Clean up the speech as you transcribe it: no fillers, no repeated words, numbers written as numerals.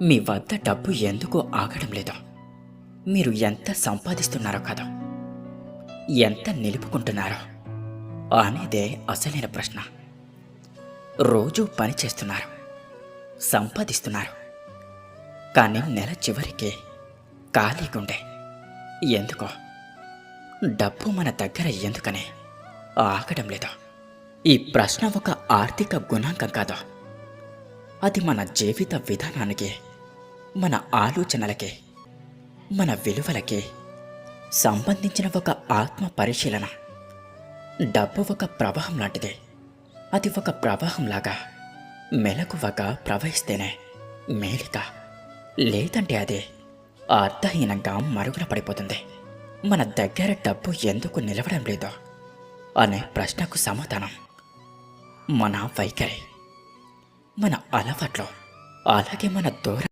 మీ వద్ద డబ్బు ఎందుకు ఆగడం లేదో, మీరు ఎంత సంపాదిస్తున్నారో కాదు, ఎంత నిలుపుకుంటున్నారో అనేదే అసలైన ప్రశ్న. రోజూ పని చేస్తున్నారు, సంపాదిస్తున్నారు, కానీ నెల చివరికి ఖాళీగుండే ఎందుకో, డబ్బు మన దగ్గర ఎందుకని ఆగడం లేదు. ఈ ప్రశ్న ఒక ఆర్థిక గుణాంకం కాదు, అది మన జీవిత విధానానికి, మన ఆలోచనలకి, మన విలువలకి సంబంధించిన ఒక ఆత్మ పరిశీలన. డబ్బు ఒక ప్రవాహం లాంటిది. అది ఒక ప్రవాహంలాగా మెలకువగా ప్రవహిస్తేనే మేలిక, లేదంటే అది అర్థహీనంగా మరుగున పడిపోతుంది. మన దగ్గర డబ్బు ఎందుకు నిలవడం లేదో అనే ప్రశ్నకు సమాధానం మన వైఖరి, మన అలవాట్లు, అలాగే మన దూరం.